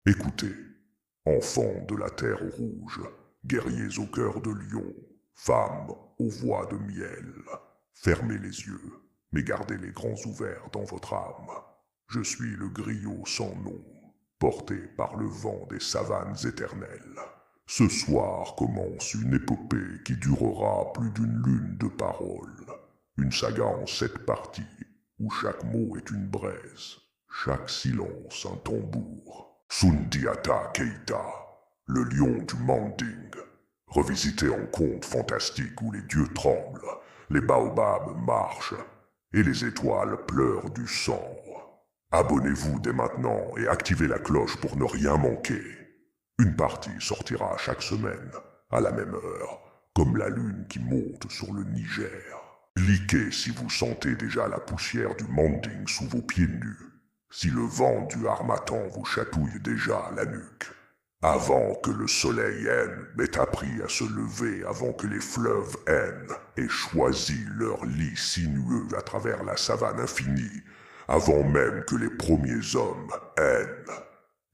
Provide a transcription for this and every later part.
Écoutez, enfants de la terre rouge, guerriers au cœur de lion, femmes aux voix de miel, fermez les yeux, mais gardez les grands ouverts dans votre âme. Je suis le griot sans nom, porté par le vent des savanes éternelles. Ce soir commence une épopée qui durera plus d'une lune de paroles. Une saga en 7 parties, où chaque mot est une braise, chaque silence un tambour. Sundiata Keita, le lion du Manding, revisité en conte fantastique où les dieux tremblent, les baobabs marchent et les étoiles pleurent du sang. Abonnez-vous dès maintenant et activez la cloche pour ne rien manquer. Une partie sortira chaque semaine, à la même heure, comme la lune qui monte sur le Niger. Cliquez si vous sentez déjà la poussière du Manding sous vos pieds nus. Si le vent du harmattan vous chatouille déjà la nuque, avant que le soleil haine m'ait appris à se lever, avant que les fleuves haine aient choisi leur lit sinueux à travers la savane infinie, avant même que les premiers hommes haine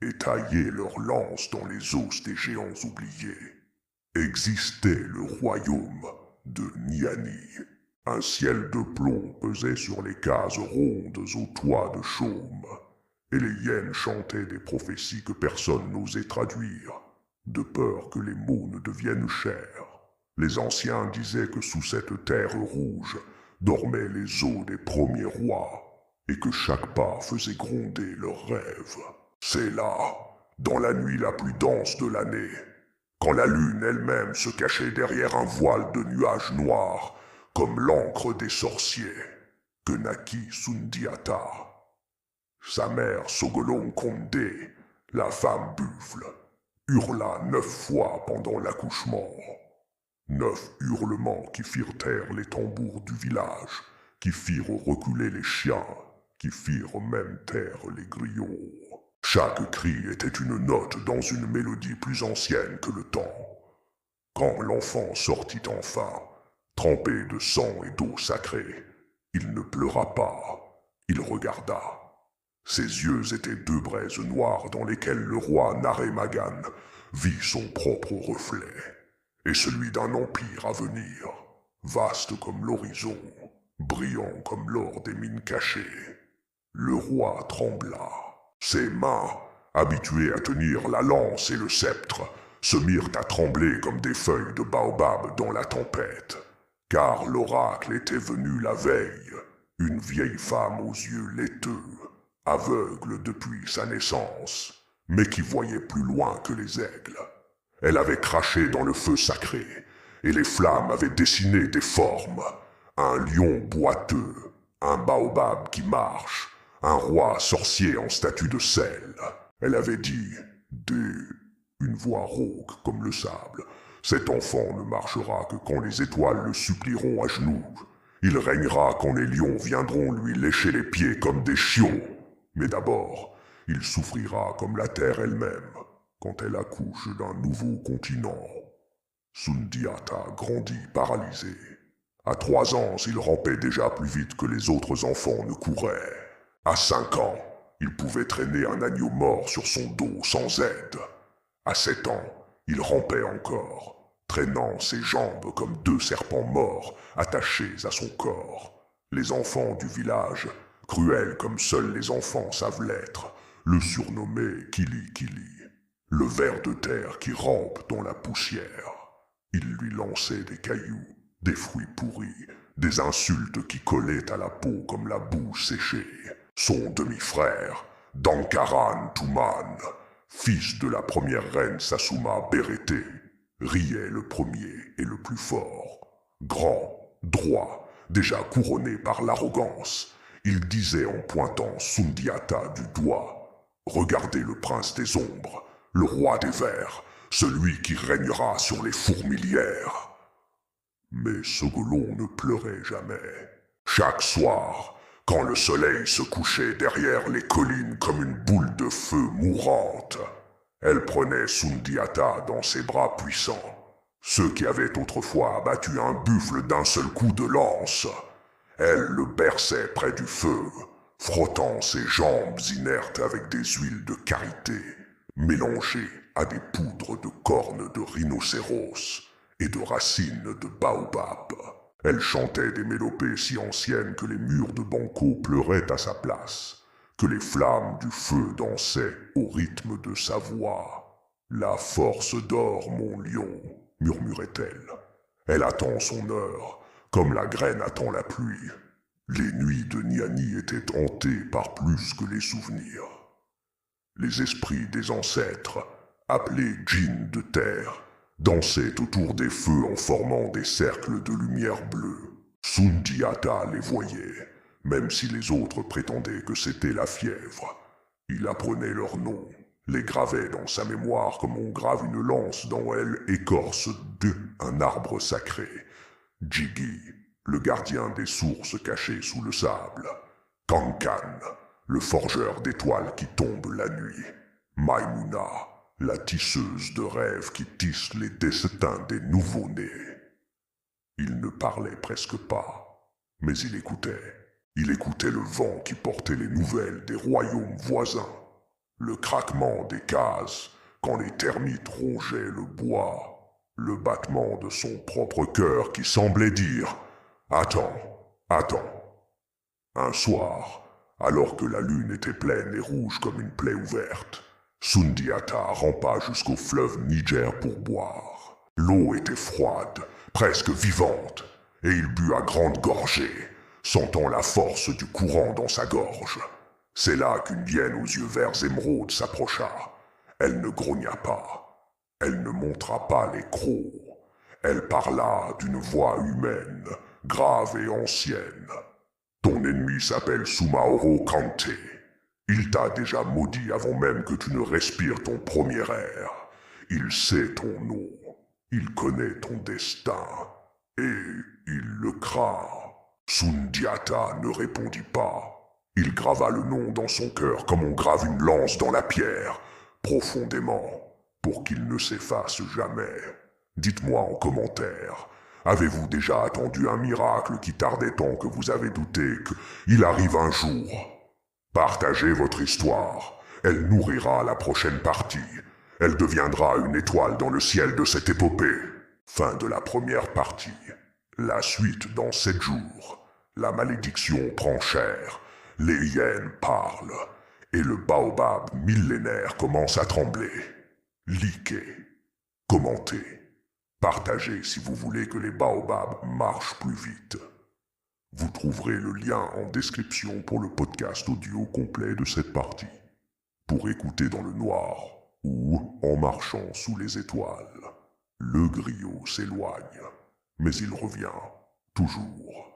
aient taillé leurs lances dans les os des géants oubliés, existait le royaume de Niani. Un ciel de plomb pesait sur les cases rondes au toit de chaume, et les hyènes chantaient des prophéties que personne n'osait traduire, de peur que les mots ne deviennent chers. Les anciens disaient que sous cette terre rouge dormaient les os des premiers rois, et que chaque pas faisait gronder leurs rêves. C'est là, dans la nuit la plus dense de l'année, quand la lune elle-même se cachait derrière un voile de nuages noirs, comme l'encre des sorciers, que naquit Sundiata. Sa mère Sogolon Condé, la femme buffle, hurla 9 fois pendant l'accouchement. 9 hurlements qui firent taire les tambours du village, qui firent reculer les chiens, qui firent même taire les griots. Chaque cri était une note dans une mélodie plus ancienne que le temps. Quand l'enfant sortit enfin, trempé de sang et d'eau sacrée, il ne pleura pas, il regarda. Ses yeux étaient 2 braises noires dans lesquelles le roi Naremagan vit son propre reflet, et celui d'un empire à venir, vaste comme l'horizon, brillant comme l'or des mines cachées. Le roi trembla. Ses mains, habituées à tenir la lance et le sceptre, se mirent à trembler comme des feuilles de baobab dans la tempête. Car l'oracle était venu la veille, une vieille femme aux yeux laiteux, aveugle depuis sa naissance, mais qui voyait plus loin que les aigles. Elle avait craché dans le feu sacré, et les flammes avaient dessiné des formes. Un lion boiteux, un baobab qui marche, un roi sorcier en statue de sel. Elle avait dit, une voix rauque comme le sable, « Cet enfant ne marchera que quand les étoiles le supplieront à genoux. Il régnera quand les lions viendront lui lécher les pieds comme des chiots. Mais d'abord, il souffrira comme la terre elle-même, quand elle accouche d'un nouveau continent. » Sundiata grandit paralysé. À 3 ans, il rampait déjà plus vite que les autres enfants ne couraient. À 5 ans, il pouvait traîner un agneau mort sur son dos sans aide. À 7 ans, il rampait encore, traînant ses jambes comme 2 serpents morts attachés à son corps. Les enfants du village, cruels comme seuls les enfants savent l'être, le surnommaient Kili Kili, le ver de terre qui rampe dans la poussière. Il lui lançait des cailloux, des fruits pourris, des insultes qui collaient à la peau comme la boue séchée. Son demi-frère, Dankaran Tuman, fils de la première reine Sasuma Bérété, riait le premier et le plus fort. Grand, droit, déjà couronné par l'arrogance, il disait en pointant Sundiata du doigt, « Regardez le prince des ombres, le roi des vers, celui qui régnera sur les fourmilières. » Mais Sogolon ne pleurait jamais. Chaque soir, quand le soleil se couchait derrière les collines comme une boule de feu mourante, elle prenait Sundiata dans ses bras puissants, ceux qui avaient autrefois abattu un buffle d'un seul coup de lance. Elle le berçait près du feu, frottant ses jambes inertes avec des huiles de karité, mélangées à des poudres de cornes de rhinocéros et de racines de baobab. Elle chantait des mélopées si anciennes que les murs de Banco pleuraient à sa place, que les flammes du feu dansaient au rythme de sa voix. « La force d'or, mon lion, murmurait-elle. Elle attend son heure, comme la graine attend la pluie. Les nuits de Niani étaient hantées par plus que les souvenirs. Les esprits des ancêtres, appelés djinns de terre, dansaient autour des feux en formant des cercles de lumière bleue. Sundiata les voyait, même si les autres prétendaient que c'était la fièvre. Il apprenait leurs noms, les gravait dans sa mémoire comme on grave une lance dans elle écorce d'un arbre sacré. Jiggy, le gardien des sources cachées sous le sable. Kankan, le forgeur d'étoiles qui tombe la nuit. Maimouna, la tisseuse de rêves qui tisse les destins des nouveau-nés. Il ne parlait presque pas, mais il écoutait. Il écoutait le vent qui portait les nouvelles des royaumes voisins, le craquement des cases quand les termites rongeaient le bois, le battement de son propre cœur qui semblait dire « Attends, attends ». Un soir, alors que la lune était pleine et rouge comme une plaie ouverte, Sundiata rampa jusqu'au fleuve Niger pour boire. L'eau était froide, presque vivante, et il but à grandes gorgées, sentant la force du courant dans sa gorge. C'est là qu'une hyène aux yeux verts émeraudes s'approcha. Elle ne grogna pas, elle ne montra pas les crocs. Elle parla d'une voix humaine, grave et ancienne. Ton ennemi s'appelle Sumaoro Kante. Il t'a déjà maudit avant même que tu ne respires ton premier air. Il sait ton nom, il connaît ton destin, et il le craint. Sundiata ne répondit pas. Il grava le nom dans son cœur comme on grave une lance dans la pierre, profondément, pour qu'il ne s'efface jamais. Dites-moi en commentaire, avez-vous déjà attendu un miracle qui tardait tant que vous avez douté qu'il arrive un jour? Partagez votre histoire, elle nourrira la prochaine partie. Elle deviendra une étoile dans le ciel de cette épopée. Fin de la première partie. La suite dans 7 jours. La malédiction prend chair. Les hyènes parlent. Et le baobab millénaire commence à trembler. Likez. Commentez. Partagez si vous voulez que les baobabs marchent plus vite. Vous trouverez le lien en description pour le podcast audio complet de cette partie. Pour écouter dans le noir ou en marchant sous les étoiles. Le griot s'éloigne, mais il revient toujours.